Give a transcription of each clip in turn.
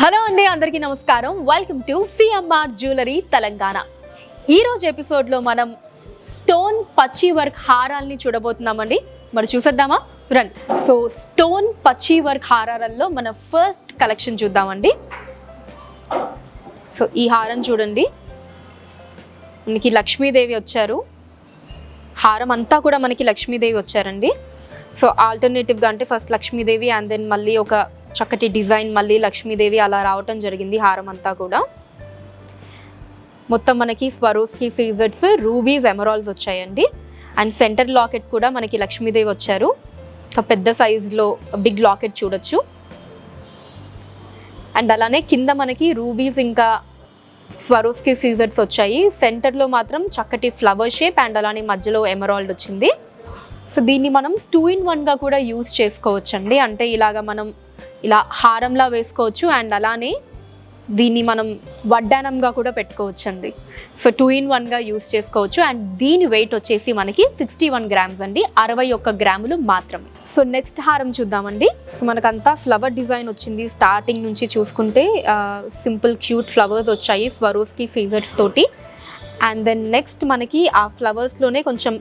Hello అండి, అందరికీ నమస్కారం. Welcome to CMR jewellery Telangana. ఈరోజు ఎపిసోడ్లో మనం స్టోన్ పచ్చి వర్క్ హారాల్ని చూడబోతున్నామండి. మరి చూసేద్దామా? రండి. సో స్టోన్ పచ్చి వర్క్ హారాలలో మన ఫస్ట్ కలెక్షన్ చూద్దామండి. సో ఈ హారం చూడండి, మనకి లక్ష్మీదేవి వచ్చారు. హారం అంతా కూడా మనకి లక్ష్మీదేవి వచ్చారండి. సో ఆల్టర్నేటివ్గా అంటే ఫస్ట్ లక్ష్మీదేవి అండ్ దెన్ మళ్ళీ ఒక చక్కటి డిజైన్ మళ్ళీ లక్ష్మీదేవి అలా రావటం జరిగింది. హారం అంతా కూడా మొత్తం మనకి స్వరోస్కి సీజర్స్, రూబీస్, ఎమరాల్డ్స్ వచ్చాయండి. అండ్ సెంటర్ లాకెట్ కూడా మనకి లక్ష్మీదేవి వచ్చారు. ఒక పెద్ద సైజులో బిగ్ లాకెట్ చూడొచ్చు. అండ్ అలానే కింద మనకి రూబీస్ ఇంకా స్వరోస్కి సీజర్స్ వచ్చాయి. సెంటర్లో మాత్రం చక్కటి ఫ్లవర్ షేప్ అండ్ అలానే మధ్యలో ఎమరాల్డ్ వచ్చింది. సో దీన్ని మనం 2-in-1గా కూడా యూజ్ చేసుకోవచ్చండి. అంటే ఇలాగ మనం ఇలా హారంలా వేసుకోవచ్చు అండ్ అలానే దీన్ని మనం వడ్డానంగా కూడా పెట్టుకోవచ్చండి. సో 2-in-1గా యూజ్ చేసుకోవచ్చు. అండ్ దీని వెయిట్ వచ్చేసి మనకి 61 గ్రామ్స్ అండి, 61 గ్రాములు మాత్రమే. సో నెక్స్ట్ హారం చూద్దామండి. సో మనకంతా ఫ్లవర్ డిజైన్ వచ్చింది. స్టార్టింగ్ నుంచి చూసుకుంటే సింపుల్ క్యూట్ ఫ్లవర్స్ వచ్చాయి స్వరోస్కి సీజర్స్ తోటి. అండ్ దెన్ నెక్స్ట్ మనకి ఆ ఫ్లవర్స్లోనే కొంచెం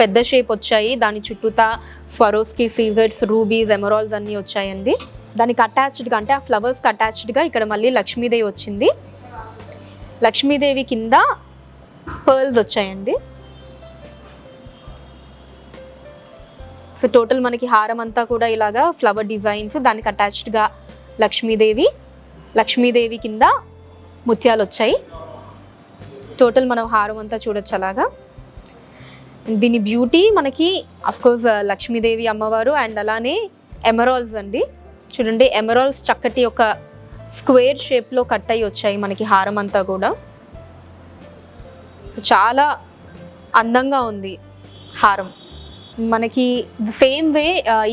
పెద్ద షేప్ వచ్చాయి. దాని చుట్టూతా స్వరోస్కి సీజర్స్, రూబీస్, ఎమరాల్డ్స్ అన్నీ వచ్చాయండి. దానికి అటాచ్డ్గా అంటే ఆ ఫ్లవర్స్కి అటాచ్డ్గా ఇక్కడ మళ్ళీ లక్ష్మీదేవి వచ్చింది. లక్ష్మీదేవి కింద పర్ల్స్ వచ్చాయండి. సో టోటల్ మనకి హారం అంతా కూడా ఇలాగా ఫ్లవర్ డిజైన్స్, దానికి అటాచ్డ్గా లక్ష్మీదేవి కింద ముత్యాలు వచ్చాయి. టోటల్ మనం హారం అంతా చూడొచ్చు అలాగా. దీని బ్యూటీ మనకి అఫ్కోర్స్ లక్ష్మీదేవి అమ్మవారు అండ్ అలానే ఎమరాల్డ్స్ అండి. చూడండి, ఎమరాల్డ్స్ చక్కటి ఒక స్క్వేర్ షేప్లో కట్ అయ్యి వచ్చాయి మనకి హారం అంతా కూడా. చాలా అందంగా ఉంది హారం. మనకి సేమ్ వే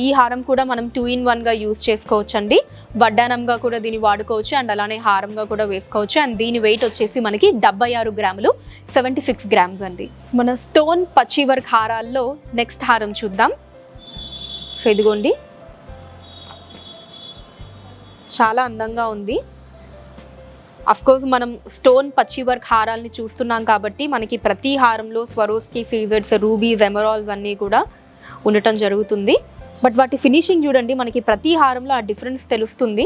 ఈ హారం కూడా మనం 2-in-1గా యూజ్ చేసుకోవచ్చండి. వడ్డానంగా కూడా దీన్ని వాడుకోవచ్చు అండ్ అలానే హారంగా కూడా వేసుకోవచ్చు. అండ్ దీని వెయిట్ వచ్చేసి మనకి 76 గ్రాములు, 76 గ్రామ్స్ అండి. మన స్టోన్ పచ్చి వర్క్ హారాల్లో నెక్స్ట్ హారం చూద్దాం. సో ఇదిగోండి, చాలా అందంగా ఉంది. అఫ్కోర్స్ మనం స్టోన్ పచ్చి వర్క్ హారాల్ని చూస్తున్నాం కాబట్టి మనకి ప్రతి హారంలో స్వరోస్కి సీజర్స్, రూబీస్, ఎమరాల్డ్స్ అన్నీ కూడా ఉండటం జరుగుతుంది. బట్ వాటి ఫినిషింగ్ చూడండి, మనకి ప్రతి హారంలో ఆ డిఫరెన్స్ తెలుస్తుంది.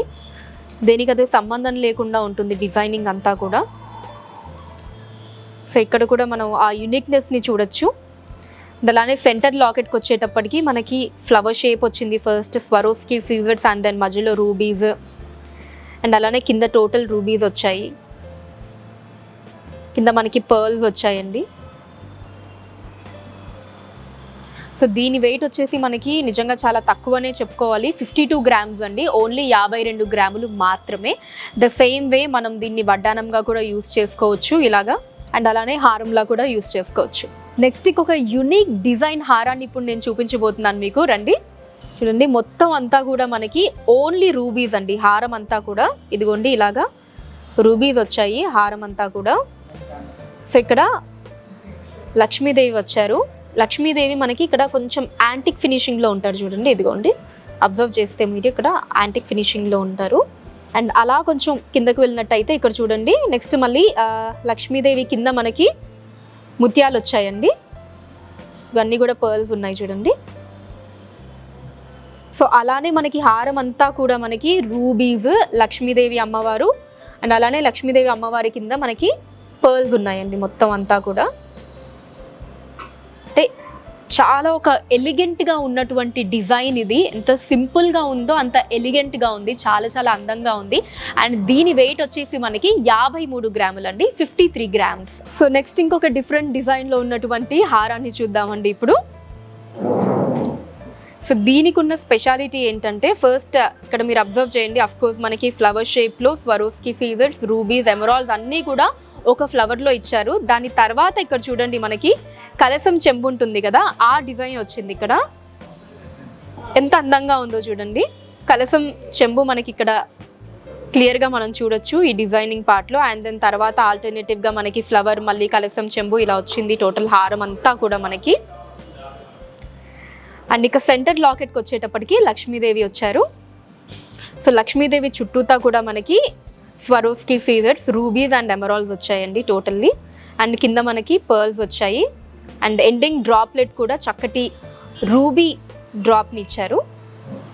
దేనికదే సంబంధం లేకుండా ఉంటుంది డిజైనింగ్ అంతా కూడా. సో ఇక్కడ కూడా మనం ఆ యూనిక్నెస్ని చూడొచ్చు. అలానే సెంటర్ లాకెట్కి వచ్చేటప్పటికి మనకి ఫ్లవర్ షేప్ వచ్చింది. ఫస్ట్ స్వరోస్కి సీజర్స్ అండ్ దెన్ మధ్యలో రూబీస్ అండ్ అలానే కింద టోటల్ రూబీస్ వచ్చాయి. కింద మనకి పర్ల్స్ వచ్చాయండి. సో దీని వెయిట్ వచ్చేసి మనకి నిజంగా చాలా తక్కువనే చెప్పుకోవాలి, 52 గ్రామ్స్ అండి, ఓన్లీ 52 గ్రాములు మాత్రమే. ద సేమ్ వే మనం దీన్ని వడ్డానంగా కూడా యూజ్ చేసుకోవచ్చు ఇలాగా, అండ్ అలానే హారంలా కూడా యూజ్ చేసుకోవచ్చు. నెక్స్ట్ ఇంకొక యూనిక్ డిజైన్ హారాన్ని ఇప్పుడు నేను చూపించబోతున్నాను మీకు. రండి, చూడండి, మొత్తం అంతా కూడా మనకి ఓన్లీ రూబీస్ అండి. హారం అంతా కూడా ఇదిగోండి ఇలాగా రూబీస్ వచ్చాయి హారం అంతా కూడా. సో ఇక్కడ లక్ష్మీదేవి వచ్చారు. లక్ష్మీదేవి మనకి ఇక్కడ కొంచెం యాంటిక్ ఫినిషింగ్లో ఉంటారు చూడండి. ఇదిగోండి, అబ్జర్వ్ చేస్తే మీరు ఇక్కడ యాంటిక్ ఫినిషింగ్లో ఉంటారు. అండ్ అలా కొంచెం కిందకు వెళ్ళినట్టయితే ఇక్కడ చూడండి, నెక్స్ట్ మళ్ళీ లక్ష్మీదేవి కింద మనకి ముత్యాలు వచ్చాయండి. ఇవన్నీ కూడా పర్ల్స్ ఉన్నాయి చూడండి. సో అలానే మనకి హారం అంతా కూడా మనకి రూబీస్, లక్ష్మీదేవి అమ్మవారు అండ్ అలానే లక్ష్మీదేవి అమ్మవారి కింద మనకి పర్ల్స్ ఉన్నాయండి. మొత్తం అంతా కూడా అంటే చాలా ఒక ఎలిగెంట్గా ఉన్నటువంటి డిజైన్ ఇది. ఎంత సింపుల్గా ఉందో అంత ఎలిగెంట్గా ఉంది, చాలా చాలా అందంగా ఉంది. అండ్ దీని వెయిట్ వచ్చేసి మనకి 53 గ్రాములు అండి, 53 గ్రామ్స్. సో నెక్స్ట్ ఇంకొక డిఫరెంట్ డిజైన్లో ఉన్నటువంటి హారాన్ని చూద్దామండి ఇప్పుడు. సో దీనికి ఉన్న స్పెషాలిటీ ఏంటంటే ఫస్ట్ ఇక్కడ మీరు అబ్జర్వ్ చేయండి. అఫ్కోర్స్ మనకి ఫ్లవర్ షేప్లో స్వరోస్కి సీజర్స్, రూబీస్, ఎమరాల్డ్స్ అన్నీ కూడా ఒక ఫ్లవర్లో ఇచ్చారు. దాని తర్వాత ఇక్కడ చూడండి మనకి కలసం చెంబు ఉంటుంది కదా, ఆ డిజైన్ వచ్చింది ఇక్కడ. ఎంత అందంగా ఉందో చూడండి. కలసం చెంబు మనకి ఇక్కడ క్లియర్గా మనం చూడొచ్చు ఈ డిజైనింగ్ పార్ట్లో. అండ్ దెన్ తర్వాత ఆల్టర్నేటివ్గా మనకి ఫ్లవర్, మళ్ళీ కలసం చెంబు ఇలా వచ్చింది. టోటల్ హారం అంతా కూడా మనకి. అండ్ ఇక సెంటర్ లాకెట్కి వచ్చేటప్పటికి లక్ష్మీదేవి వచ్చారు. సో లక్ష్మీదేవి చుట్టూతా కూడా మనకి స్వరోస్కి సీజర్స్ రూబీస్ అండ్ ఎమరాల్డ్స్ వచ్చాయండి టోటల్లీ. అండ్ కింద మనకి పర్ల్స్ వచ్చాయి. అండ్ ఎండింగ్ డ్రాప్లెట్ కూడా చక్కటి రూబీ డ్రాప్ని ఇచ్చారు.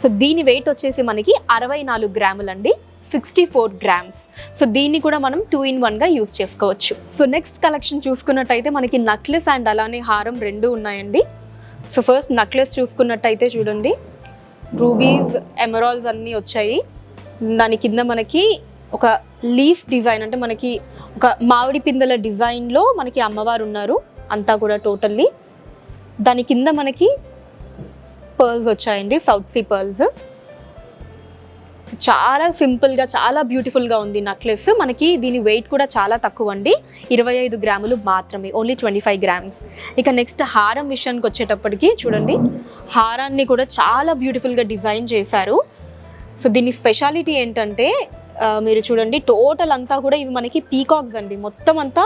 సో దీని వెయిట్ వచ్చేసి మనకి 64 గ్రాములండి, 64 గ్రామ్స్. సో దీన్ని కూడా మనం 2-in-1గా యూజ్ చేసుకోవచ్చు. సో నెక్స్ట్ కలెక్షన్ చూసుకున్నట్టయితే మనకి నక్లెస్ అండ్ అలానే హారం రెండు ఉన్నాయండి. సో ఫస్ట్ నక్లెస్ చూసుకున్నట్టయితే చూడండి, రూబీస్ ఎమరాల్డ్స్ అన్నీ వచ్చాయి. దాని కింద మనకి ఒక లీఫ్ డిజైన్, అంటే మనకి ఒక మామిడి పిందెల డిజైన్లో మనకి అమ్మవారు ఉన్నారు అంతా కూడా టోటల్లీ. దాని కింద మనకి పర్ల్స్ వచ్చాయండి, సౌత్ సీ పర్ల్స్. చాలా సింపుల్గా చాలా బ్యూటిఫుల్గా ఉంది నక్లెస్. మనకి దీని వెయిట్ కూడా చాలా తక్కువ అండి, 25 గ్రాములు మాత్రమే, ఓన్లీ 25 గ్రామ్స్. ఇక నెక్స్ట్ హారం విషయానికి వచ్చేటప్పటికి చూడండి, హారాన్ని కూడా చాలా బ్యూటిఫుల్గా డిజైన్ చేశారు. సో దీని స్పెషాలిటీ ఏంటంటే మీరు చూడండి, టోటల్ అంతా కూడా ఇవి మనకి పీకాక్స్ అండి. మొత్తం అంతా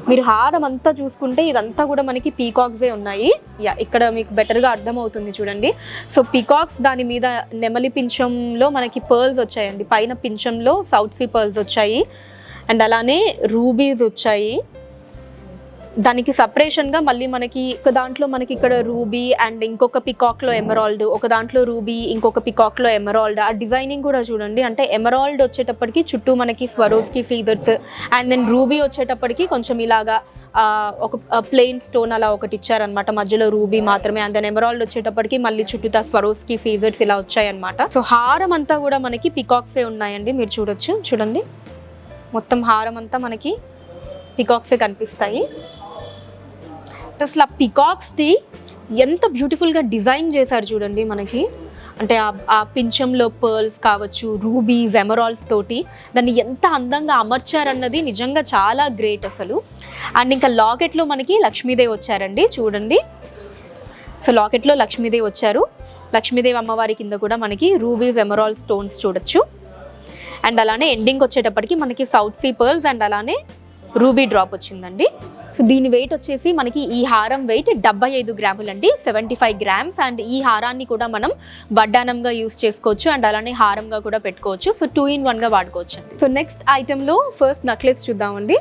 మీరు హారం అంతా చూసుకుంటే ఇదంతా కూడా మనకి పీకాక్సే ఉన్నాయి. ఇక్కడ మీకు బెటర్గా అర్థమవుతుంది చూడండి. సో పీకాక్స్, దాని మీద నెమలి పింఛంలో మనకి పర్ల్స్ వచ్చాయండి, పైన పింఛంలో సౌత్ సీ పర్ల్స్ వచ్చాయి. అండ్ అలానే రూబీస్ వచ్చాయి. దానికి సపరేషన్గా మళ్ళీ మనకి ఒక దాంట్లో మనకి ఇక్కడ రూబీ అండ్ ఇంకొక పికాక్లో ఎమరాల్డ్, ఒక దాంట్లో రూబీ ఇంకొక పికాక్లో ఎమరాల్డ్. ఆ డిజైనింగ్ కూడా చూడండి, అంటే ఎమరాల్డ్ వచ్చేటప్పటికి చుట్టూ మనకి Swarovski feathers, and then ruby వచ్చేటప్పటికి కొంచెం ఇలాగా ఒక ప్లెయిన్ స్టోన్ అలా ఒకటి ఇచ్చారనమాట, మధ్యలో రూబీ మాత్రమే. అండ్ దెన్ ఎమరాల్డ్ వచ్చేటప్పటికి మళ్ళీ చుట్టూతా స్వరోస్కి ఫీదర్స్ ఇలా వచ్చాయన్నమాట. సో హారం అంతా కూడా మనకి పికాక్సే ఉన్నాయండి, మీరు చూడొచ్చు. చూడండి, మొత్తం హారం అంతా మనకి పికాక్సే కనిపిస్తాయి. అసలు ఆ పికాక్స్ని ఎంత బ్యూటిఫుల్గా డిజైన్ చేశారు చూడండి మనకి. అంటే ఆ పింఛంలో పర్ల్స్ కావచ్చు, రూబీస్ ఎమరాల్డ్స్ తోటి దాన్ని ఎంత అందంగా అమర్చారన్నది నిజంగా చాలా గ్రేట్ అసలు. అండ్ ఇంకా లాకెట్లో మనకి లక్ష్మీదేవి వచ్చారండి, చూడండి. సో లాకెట్లో లక్ష్మీదేవి వచ్చారు. లక్ష్మీదేవి అమ్మవారి కింద కూడా మనకి రూబీస్ ఎమరాల్డ్ స్టోన్స్ చూడొచ్చు. అండ్ అలానే ఎండింగ్ వచ్చేటప్పటికి మనకి సౌత్ సీ పర్ల్స్ అండ్ అలానే రూబీ డ్రాప్ వచ్చిందండి. సో దీని వెయిట్ వచ్చేసి మనకి ఈ హారం వెయిట్ 75 గ్రాములు అండి, 75 గ్రామ్స్. అండ్ ఈ హారాన్ని కూడా మనం వడ్డానంగా యూస్ చేసుకోవచ్చు అండ్ అలానే హారంగా కూడా పెట్టుకోవచ్చు. సో 2-in-1గా వాడుకోవచ్చు అండి. సో నెక్స్ట్ ఐటెంలో ఫస్ట్ నక్లెస్ చూద్దామండి.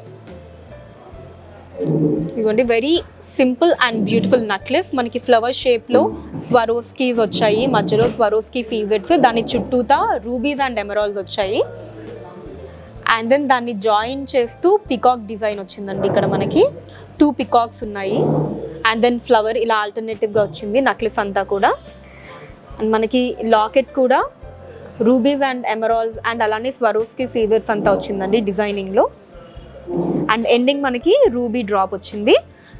ఇదిగోండి, very simple and beautiful necklace. మనకి ఫ్లవర్ షేప్లో స్వరోస్కీస్ వచ్చాయి, మధ్యలో స్వరోస్కీ సీజెట్స్, దాని చుట్టూతా రూబీస్ అండ్ ఎమరాల్డ్స్ వచ్చాయి. అండ్ దెన్ దాన్ని జాయిన్ చేస్తూ పికాక్ డిజైన్ వచ్చిందండి. ఇక్కడ మనకి 2 పికాక్స్ ఉన్నాయి. అండ్ దెన్ ఫ్లవర్ ఇలా ఆల్టర్నేటివ్గా వచ్చింది నక్లెస్ అంతా కూడా. అండ్ మనకి లాకెట్ కూడా రూబీస్ అండ్ ఎమరాల్డ్స్ అండ్ అలానే స్వరోస్కి సీజర్స్ అంతా వచ్చిందండి డిజైనింగ్లో. అండ్ ఎండింగ్ మనకి రూబీ డ్రాప్ వచ్చింది.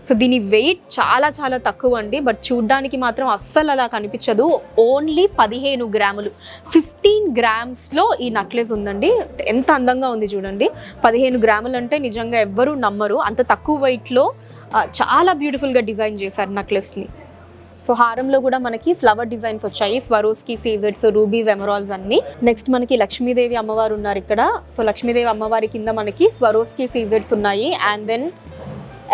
సో దీని వెయిట్ చాలా చాలా తక్కువ అండి, బట్ చూడ్డానికి మాత్రం అస్సలు అలా కనిపించదు. ఓన్లీ 15 గ్రాములు, 15 గ్రామ్స్లో ఈ నక్లెస్ ఉందండి. ఎంత అందంగా ఉంది చూడండి. 15 గ్రాములు అంటే నిజంగా ఎవ్వరూ నమ్మరు, అంత తక్కువ వెయిట్లో చాలా బ్యూటిఫుల్గా డిజైన్ చేశారు నక్లెస్ని. సో హారంలో కూడా మనకి ఫ్లవర్ డిజైన్స్ వచ్చాయి, స్వరోస్కి సీజర్స్, రూబీస్ ఎమరాల్డ్స్ అన్ని. నెక్స్ట్ మనకి లక్ష్మీదేవి అమ్మవారు ఉన్నారు ఇక్కడ. సో లక్ష్మీదేవి అమ్మవారి కింద మనకి స్వరోస్కి సీజర్స్ ఉన్నాయి. అండ్ దెన్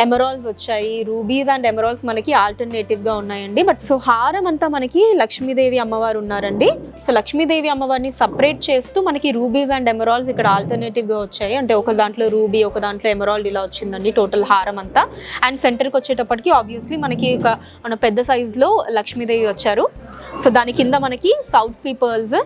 ఎమరాల్డ్స్ వచ్చాయి, రూబీస్ అండ్ ఎమరాల్డ్స్ మనకి ఆల్టర్నేటివ్గా ఉన్నాయండి. బట్ సో హారం అంతా మనకి లక్ష్మీదేవి అమ్మవారు ఉన్నారండి. సో లక్ష్మీదేవి అమ్మవారిని సపరేట్ చేస్తూ మనకి రూబీస్ అండ్ ఎమరాల్డ్స్ ఇక్కడ ఆల్టర్నేటివ్గా వచ్చాయి. అంటే ఒక దాంట్లో రూబీ, ఒక దాంట్లో ఎమరాల్డ్ ఇలా వచ్చిందండి టోటల్ హారం అంతా. అండ్ సెంటర్కి వచ్చేటప్పటికి ఆబ్వియస్లీ మనకి మన పెద్ద సైజులో లక్ష్మీదేవి వచ్చారు. సో దాని కింద మనకి సౌత్ సీ పర్ల్స్.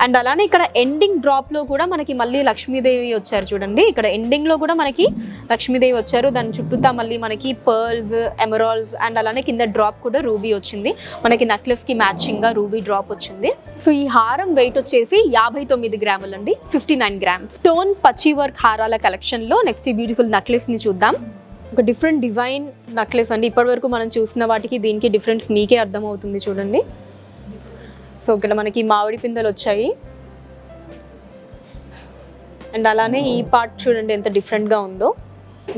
అండ్ అలానే ఇక్కడ ఎండింగ్ డ్రాప్లో కూడా మనకి మళ్ళీ లక్ష్మీదేవి వచ్చారు చూడండి. ఇక్కడ ఎండింగ్లో కూడా మనకి లక్ష్మీదేవి వచ్చారు, దాని చుట్టూతా మళ్ళీ మనకి పర్ల్స్, ఎమరాల్డ్స్ అండ్ అలానే కింద డ్రాప్ కూడా రూబీ వచ్చింది. మనకి నెక్లెస్కి మ్యాచింగ్గా రూబీ డ్రాప్ వచ్చింది. సో ఈ హారం వెయిట్ వచ్చేసి 59 గ్రాములు అండి, 59 గ్రామ్స్. స్టోన్ పచ్చి వర్క్ హారాల కలెక్షన్లో నెక్స్ట్ ఈ బ్యూటిఫుల్ నెక్లెస్ని చూద్దాం. ఒక డిఫరెంట్ డిజైన్ నెక్లెస్ అండి. ఇప్పటివరకు మనం చూసిన వాటికి దీనికి డిఫరెన్స్ మీకే అర్థమవుతుంది చూడండి. సో ఇక్కడ మనకి మామిడి పిందెలు వచ్చాయి. అండ్ అలానే ఈ పార్ట్ చూడండి ఎంత డిఫరెంట్గా ఉందో,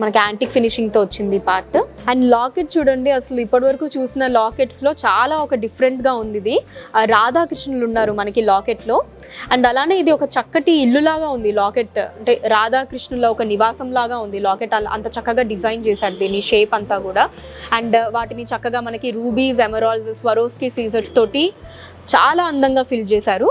మనకి యాంటిక్ ఫినిషింగ్తో వచ్చింది ఈ పార్ట్. అండ్ లాకెట్ చూడండి, అసలు ఇప్పటివరకు చూసిన లాకెట్స్లో చాలా ఒక డిఫరెంట్గా ఉంది. ఇది రాధాకృష్ణులు ఉన్నారు మనకి లాకెట్లో. అండ్ అలానే ఇది ఒక చక్కటి ఇల్లులాగా ఉంది లాకెట్, అంటే రాధాకృష్ణుల ఒక నివాసం లాగా ఉంది లాకెట్. అంత చక్కగా డిజైన్ చేశారు దీని షేప్ అంతా కూడా. అండ్ వాటిని చక్కగా మనకి రూబీస్, ఎమరాల్డ్స్, స్వరోస్కి సీజర్స్ తోటి చాలా అందంగా ఫిల్ చేశారు.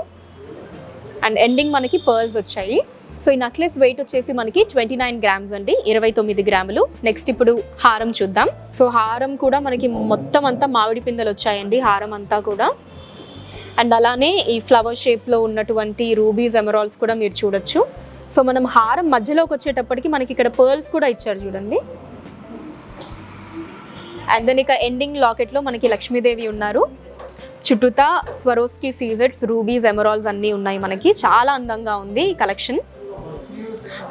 అండ్ ఎండింగ్ మనకి పర్ల్స్ వచ్చాయి. సో ఈ నెక్లెస్ వెయిట్ వచ్చేసి మనకి 29 గ్రామ్స్ అండి, 29 గ్రాములు. నెక్స్ట్ ఇప్పుడు హారం చూద్దాం. సో హారం కూడా మనకి మొత్తం అంతా మామిడి పిందెలు వచ్చాయండి హారం అంతా కూడా. అండ్ అలానే ఈ ఫ్లవర్ షేప్లో ఉన్నటువంటి రూబీస్ ఎమరాల్డ్స్ కూడా మీరు చూడొచ్చు. సో మనం హారం మధ్యలోకి వచ్చేటప్పటికి మనకి ఇక్కడ పర్ల్స్ కూడా ఇచ్చారు చూడండి. అండ్ దెన్ ఇక ఎండింగ్ లాకెట్లో మనకి లక్ష్మీదేవి ఉన్నారు. చుట్టూతా స్వరోస్కి సీజెట్స్, రూబీస్, ఎమరాల్డ్స్ అన్నీ ఉన్నాయి మనకి. చాలా అందంగా ఉంది ఈ కలెక్షన్.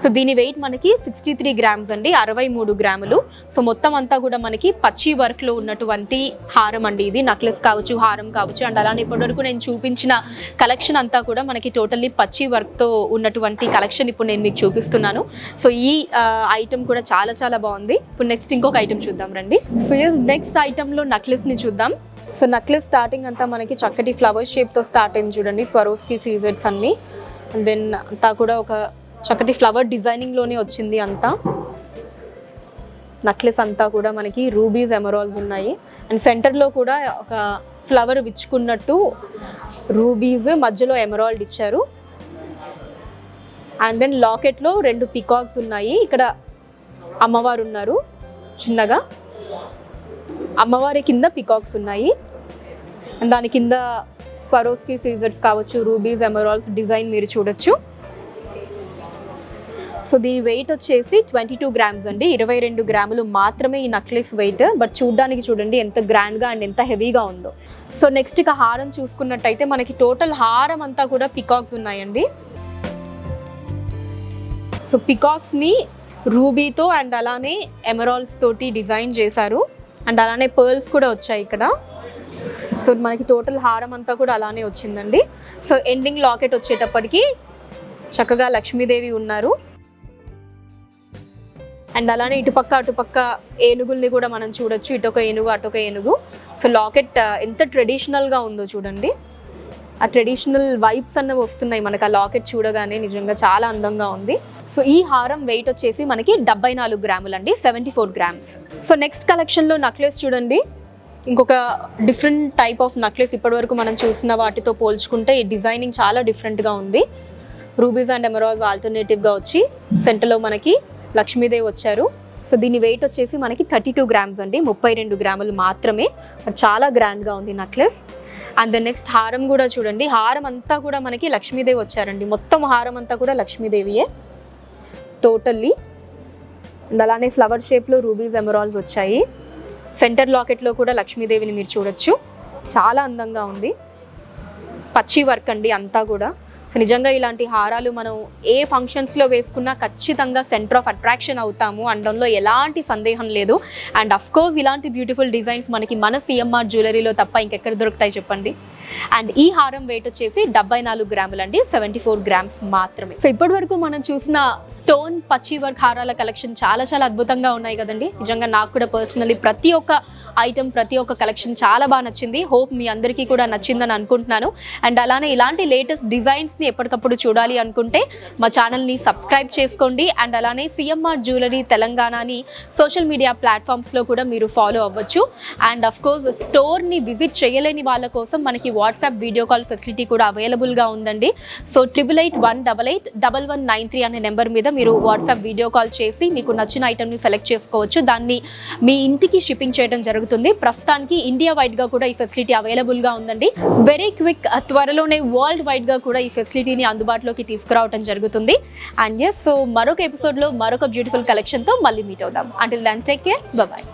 సో దీని వెయిట్ మనకి 63 గ్రామ్స్ అండి, 63 గ్రాములు. సో మొత్తం అంతా కూడా మనకి పచ్చి వర్క్లో ఉన్నటువంటి హారం అండి ఇది. నెక్లెస్ కావచ్చు, హారం కావచ్చు. అండ్ అలానే ఇప్పటివరకు నేను చూపించిన కలెక్షన్ అంతా కూడా మనకి టోటల్లీ పచ్చి వర్క్తో ఉన్నటువంటి కలెక్షన్ ఇప్పుడు నేను మీకు చూపిస్తున్నాను. సో ఈ ఐటమ్ కూడా చాలా చాలా బాగుంది. ఇప్పుడు నెక్స్ట్ ఇంకొక ఐటమ్ చూద్దాం రండి. సో నెక్స్ట్ ఐటెంలో నెక్లెస్ని చూద్దాం. సో నెక్లెస్ స్టార్టింగ్ అంతా మనకి చక్కటి ఫ్లవర్ షేప్తో స్టార్ట్ అయింది చూడండి, స్వరోస్కి సీజెట్స్ అన్నీ. అండ్ దెన్ అంతా కూడా ఒక చక్కటి ఫ్లవర్ డిజైనింగ్లోనే వచ్చింది అంతా. నెక్లెస్ అంతా కూడా మనకి రూబీస్, ఎమరాల్డ్స్ ఉన్నాయి. అండ్ సెంటర్లో కూడా ఒక ఫ్లవర్ విచ్చుకున్నట్టు రూబీస్, మధ్యలో ఎమరాల్డ్ ఇచ్చారు. అండ్ దెన్ లాకెట్లో 2 పికాక్స్ ఉన్నాయి. ఇక్కడ అమ్మవారు ఉన్నారు చిన్నగా, అమ్మవారి కింద పికాక్స్ ఉన్నాయి. అండ్ దాని కింద స్వరోస్కి సీజర్స్ కావచ్చు, రూబీస్, ఎమరాల్డ్స్ డిజైన్ మీరు చూడొచ్చు. సో దీని వెయిట్ వచ్చేసి 22 గ్రామ్స్ అండి, 22 గ్రాములు మాత్రమే ఈ నెక్లెస్ వెయిట్. బట్ చూడ్డానికి చూడండి ఎంత గ్రాండ్గా అండ్ ఎంత హెవీగా ఉందో. సో నెక్స్ట్ ఇక హారం చూసుకున్నట్టయితే మనకి టోటల్ హారం అంతా కూడా పికాక్స్ ఉన్నాయండి. సో పికాక్స్ని రూబీతో అండ్ అలానే ఎమరాల్డ్స్ తోటి డిజైన్ చేశారు. అండ్ అలానే పర్ల్స్ కూడా వచ్చాయి ఇక్కడ. సో మనకి టోటల్ హారం అంతా కూడా అలానే వచ్చిందండి. సో ఎండింగ్ లాకెట్ వచ్చేటప్పటికి చక్కగా లక్ష్మీదేవి ఉన్నారు. అండ్ అలానే ఇటుపక్క అటుపక్క ఏనుగుల్ని కూడా మనం చూడొచ్చు, ఇటొక ఏనుగు అటొక ఏనుగు. సో లాకెట్ ఎంత ట్రెడిషనల్గా ఉందో చూడండి, ఆ ట్రెడిషనల్ వైబ్స్ అన్నవి వస్తున్నాయి మనకు ఆ లాకెట్ చూడగానే. నిజంగా చాలా అందంగా ఉంది. సో ఈ హారం వెయిట్ వచ్చేసి మనకి 74 గ్రాములు అండి, 74 గ్రామ్స్. సో నెక్స్ట్ కలెక్షన్లో నెక్లెస్ చూడండి, ఇంకొక డిఫరెంట్ టైప్ ఆఫ్ నెక్లెస్. ఇప్పటివరకు మనం చూసిన వాటితో పోల్చుకుంటే ఈ డిజైనింగ్ చాలా డిఫరెంట్గా ఉంది. రూబీస్ అండ్ ఎమరాల్డ్స్ ఆల్టర్నేటివ్గా వచ్చి సెంటర్లో మనకి లక్ష్మీదేవి వచ్చారు. సో దీని వెయిట్ వచ్చేసి మనకి 32 గ్రామ్స్ అండి, 32 గ్రాములు మాత్రమే. చాలా గ్రాండ్గా ఉంది నెక్లెస్. అండ్ ద నెక్స్ట్ హారం కూడా చూడండి, హారం అంతా కూడా మనకి లక్ష్మీదేవి వచ్చారండి. మొత్తం హారం అంతా కూడా లక్ష్మీదేవియే టోటల్లీ. అండ్ అలానే ఫ్లవర్ షేప్లో రూబీస్, ఎమరాల్డ్స్ వచ్చాయి. సెంటర్ లాకెట్లో కూడా లక్ష్మీదేవిని మీరు చూడొచ్చు. చాలా అందంగా ఉంది, పచ్చి వర్క్ అండి అంతా కూడా. సో నిజంగా ఇలాంటి హారాలు మనం ఏ ఫంక్షన్స్లో వేసుకున్నా ఖచ్చితంగా సెంటర్ ఆఫ్ అట్రాక్షన్ అవుతాము అనడంలో ఎలాంటి సందేహం లేదు. అండ్ అఫ్కోర్స్ ఇలాంటి బ్యూటిఫుల్ డిజైన్స్ మనకి మన సిఎంఆర్ జ్యువెలరీలో తప్ప ఇంకెక్కడ దొరుకుతాయి చెప్పండి. అండ్ ఈ హారం వెయిట్ వచ్చేసి 74 గ్రాములు అండి, 74 గ్రామ్స్ మాత్రమే. సో ఇప్పటి వరకు మనం చూసిన స్టోన్ పచ్చి వర్క్ హారాల కలెక్షన్ చాలా చాలా అద్భుతంగా ఉన్నాయి కదండి. నిజంగా నాకు కూడా పర్సనల్లీ ప్రతి ఒక్క ఐటమ్, ప్రతి ఒక్క కలెక్షన్ చాలా బాగా నచ్చింది. హోప్ మీ అందరికీ కూడా నచ్చిందని అనుకుంటున్నాను. అండ్ అలానే ఇలాంటి లేటెస్ట్ డిజైన్స్ని ఎప్పటికప్పుడు చూడాలి అనుకుంటే మా ఛానల్ని సబ్స్క్రైబ్ చేసుకోండి. అండ్ అలానే సిఎంఆర్ జ్యువెలరీ తెలంగాణని సోషల్ మీడియా ప్లాట్ఫామ్స్లో కూడా మీరు ఫాలో అవ్వచ్చు. అండ్ అఫ్కోర్స్ స్టోర్ని విజిట్ చేయలేని వాళ్ళ కోసం మనకి వాట్సాప్ వీడియో కాల్ ఫెసిలిటీ కూడా అవైలబుల్గా ఉందండి. సో 8881881193 అనే నెంబర్ మీద మీరు వాట్సాప్ వీడియో కాల్ చేసి మీకు నచ్చిన ఐటమ్ని సెలెక్ట్ చేసుకోవచ్చు. దాన్ని మీ ఇంటికి షిప్పింగ్ చేయడం జరుగుతుంది. ప్రస్తుతానికి ఇండియా వైడ్గా కూడా ఈ ఫెసిలిటీ అవైలబుల్గా ఉందండి. వెరీ క్విక్, త్వరలోనే వరల్డ్ వైడ్గా కూడా ఈ ఫెసిలిటీని అందుబాటులోకి తీసుకురావడం జరుగుతుంది. అండ్ ఎస్, సో మరొక ఎపిసోడ్లో మరొక బ్యూటిఫుల్ కలెక్షన్తో మళ్ళీ మీట్ అవుదాం. Until then take care, bye.